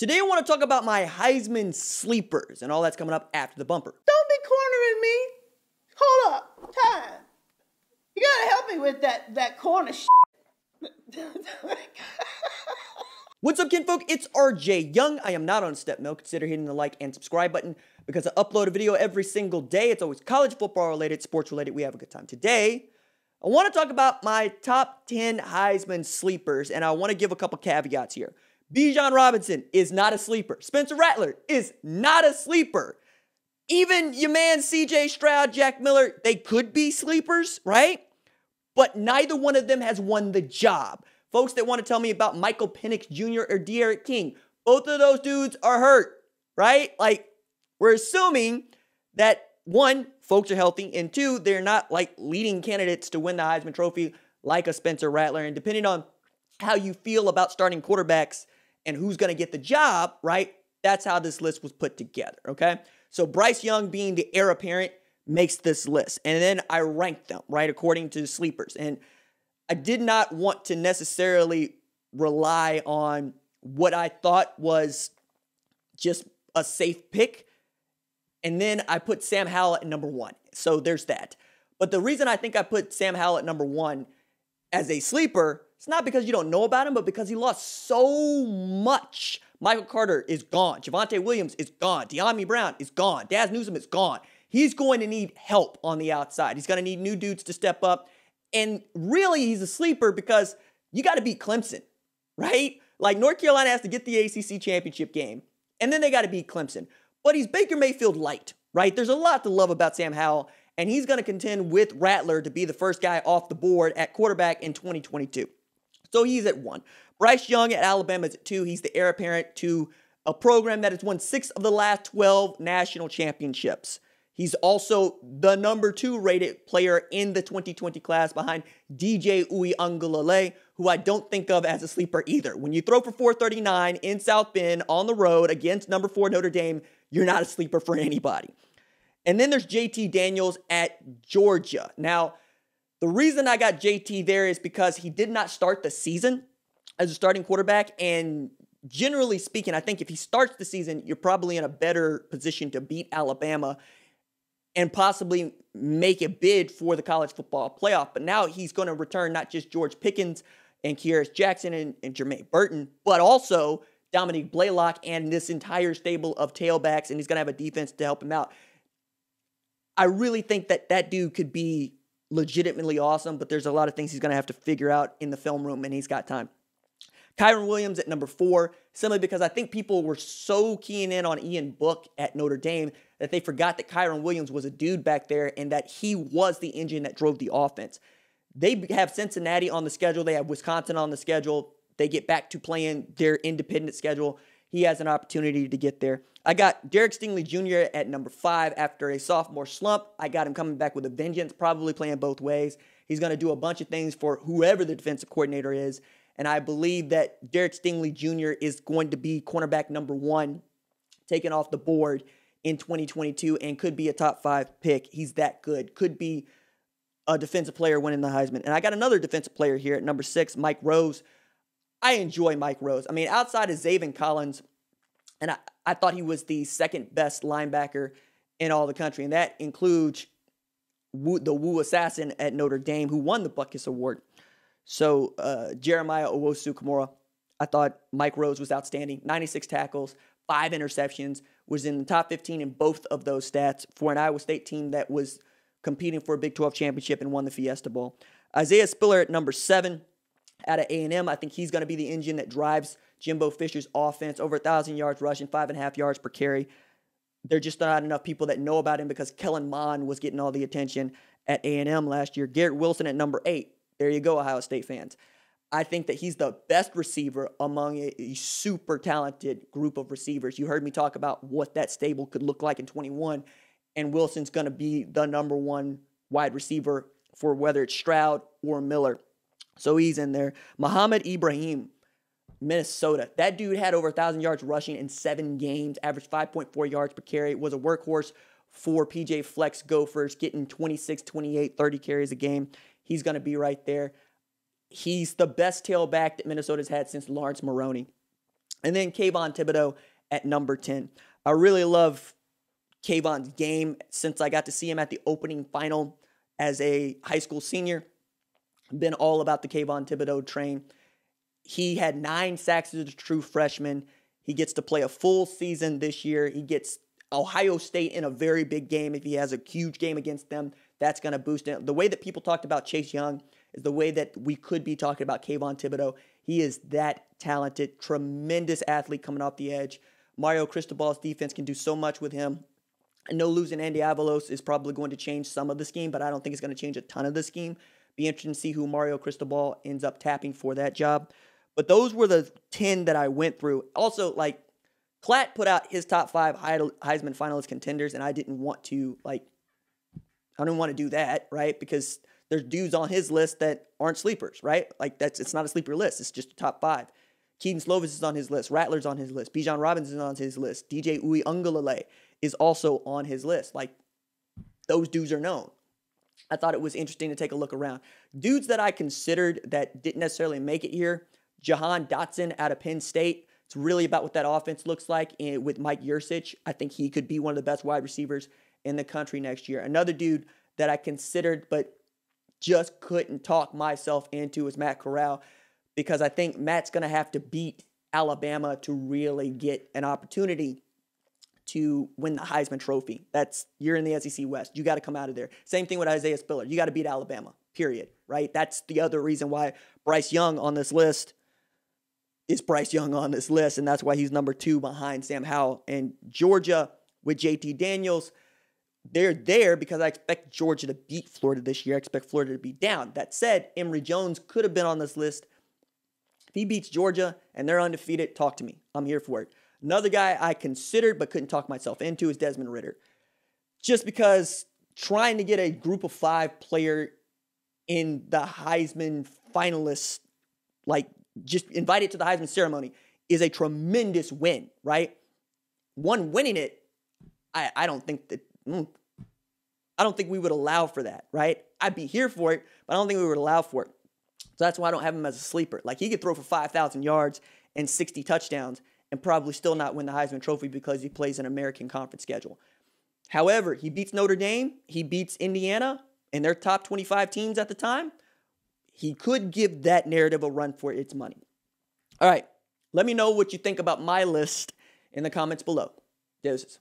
Today I want to talk about my Heisman sleepers, and all that's coming up after the bumper. Don't be cornering me. Hold up. Time. You gotta help me with that corner What's up, kinfolk? It's RJ Young. I am not on Step Mill. Consider hitting the like and subscribe button because I upload a video every single day. It's always college football related, sports related. We have a good time. Today, I want to talk about my top 10 Heisman sleepers, and I want to give a couple caveats here. Bijan Robinson is not a sleeper. Spencer Rattler is not a sleeper. Even your man CJ Stroud, Jack Miller, they could be sleepers, right? But neither one of them has won the job. Folks that want to tell me about Michael Penix Jr. or D'Eriq King, both of those dudes are hurt, right? Like, we're assuming that, one, folks are healthy, and two, they're not like leading candidates to win the Heisman Trophy like a Spencer Rattler. And depending on how you feel about starting quarterbacks and who's going to get the job, right? That's how this list was put together, okay? So Bryce Young being the heir apparent makes this list. And then I ranked them, right, according to sleepers. And I did not want to necessarily rely on what I thought was just a safe pick. And then I put Sam Howell at number one. So there's that. But the reason I think I put Sam Howell at number one as a sleeper, it's not because you don't know about him, but because he lost so much. Michael Carter is gone. Javonte Williams is gone. De'Ami Brown is gone. Daz Newsome is gone. He's going to need help on the outside. He's going to need new dudes to step up. And really, he's a sleeper because you got to beat Clemson, right? Like, North Carolina has to get the ACC championship game, and then they got to beat Clemson. But he's Baker Mayfield light, right? There's a lot to love about Sam Howell, and he's going to contend with Rattler to be the first guy off the board at quarterback in 2022. So he's at one. Bryce Young at Alabama is at two. He's the heir apparent to a program that has won 6 of the last 12 national championships. He's also the number 2 rated player in the 2020 class behind DJ Uiagalelei, who I don't think of as a sleeper either. When you throw for 439 in South Bend on the road against number 4 Notre Dame, you're not a sleeper for anybody. And then there's JT Daniels at Georgia. Now, the reason I got JT there is because he did not start the season as a starting quarterback. And generally speaking, I think if he starts the season, you're probably in a better position to beat Alabama and possibly make a bid for the college football playoff. But now he's going to return not just George Pickens and Kearis Jackson and Jermaine Burton, but also Dominique Blaylock and this entire stable of tailbacks, and he's going to have a defense to help him out. I really think that that dude could be legitimately awesome, but there's a lot of things he's going to have to figure out in the film room, and he's got time. Kyron Williams at number 4, simply because I think people were so keying in on Ian Book at Notre Dame that they forgot that Kyron Williams was a dude back there and that he was the engine that drove the offense. They have Cincinnati on the schedule. They have Wisconsin on the schedule. They get back to playing their independent schedule. He has an opportunity to get there. I got Derek Stingley Jr. at number 5 after a sophomore slump. I got him coming back with a vengeance, probably playing both ways. He's going to do a bunch of things for whoever the defensive coordinator is. And I believe that Derek Stingley Jr. is going to be cornerback number 1 taken off the board in 2022 and could be a top 5 pick. He's that good. Could be a defensive player winning the Heisman. And I got another defensive player here at number 6, Mike Rose. I enjoy Mike Rose. I mean, outside of Zaven Collins, and I thought he was the second best linebacker in all the country. And that includes the Woo Assassin at Notre Dame who won the Butkus Award. So Jeremiah Owusu-Koramoah, I thought Mike Rose was outstanding. 96 tackles, 5 interceptions, was in the top 15 in both of those stats for an Iowa State team that was competing for a Big 12 championship and won the Fiesta Bowl. Isaiah Spiller at number 7 out of A&M. I think he's going to be the engine that drives Jimbo Fisher's offense. Over 1,000 yards rushing, 5.5 yards per carry. There's just not enough people that know about him because Kellen Mond was getting all the attention at A&M last year. Garrett Wilson at number 8. There you go, Ohio State fans. I think that he's the best receiver among a super talented group of receivers. You heard me talk about what that stable could look like in 21, and Wilson's going to be the number 1 wide receiver for whether it's Stroud or Miller. So he's in there. Muhammad Ibrahim, Minnesota. That dude had over 1,000 yards rushing in 7 games, averaged 5.4 yards per carry, was a workhorse for PJ Fleck's Gophers, getting 26, 28, 30 carries a game. He's going to be right there. He's the best tailback that Minnesota's had since Lawrence Maroney. And then Kayvon Thibodeau at number 10. I really love Kayvon's game since I got to see him at the opening final as a high school senior. Been all about the Kayvon Thibodeau train. He had 9 sacks as a true freshman. He gets to play a full season this year. He gets Ohio State in a very big game. If he has a huge game against them, that's going to boost it. The way that people talked about Chase Young is the way that we could be talking about Kayvon Thibodeau. He is that talented, tremendous athlete coming off the edge. Mario Cristobal's defense can do so much with him. I know losing Andy Avalos is probably going to change some of the scheme, but I don't think it's going to change a ton of the scheme. Be interesting to see who Mario Cristobal ends up tapping for that job. But those were the 10 that I went through. Also, like, Klatt put out his top 5 Heisman finalist contenders, and I didn't want to do that, right? Because there's dudes on his list that aren't sleepers, right? Like, it's not a sleeper list. It's just a top 5. Keaton Slovis is on his list. Rattler's on his list. Bijan Robinson is on his list. DJ Uiagalelei is also on his list. Like, those dudes are known. I thought it was interesting to take a look around. Dudes that I considered that didn't necessarily make it here, Jahan Dotson out of Penn State. It's really about what that offense looks like with Mike Yurcich. I think he could be one of the best wide receivers in the country next year. Another dude that I considered but just couldn't talk myself into is Matt Corral, because I think Matt's going to have to beat Alabama to really get an opportunity to win the Heisman Trophy. You're in the SEC West. You got to come out of there. Same thing with Isaiah Spiller. You got to beat Alabama, period, right? That's the other reason why Bryce Young on this list is Bryce Young on this list, and that's why he's number 2 behind Sam Howell. And Georgia with JT Daniels, they're there because I expect Georgia to beat Florida this year. I expect Florida to be down. That said, Emory Jones could have been on this list. If he beats Georgia and they're undefeated, talk to me. I'm here for it. Another guy I considered but couldn't talk myself into is Desmond Ritter. Just because trying to get a group of 5 player in the Heisman finalists, like just invited to the Heisman ceremony, is a tremendous win, right? One winning it, I don't think we would allow for that, right? I'd be here for it, but I don't think we would allow for it. So that's why I don't have him as a sleeper. Like, he could throw for 5,000 yards and 60 touchdowns and probably still not win the Heisman Trophy because he plays an American Conference schedule. However, he beats Notre Dame, he beats Indiana, and their top 25 teams at the time. He could give that narrative a run for its money. All right, let me know what you think about my list in the comments below. Deuces.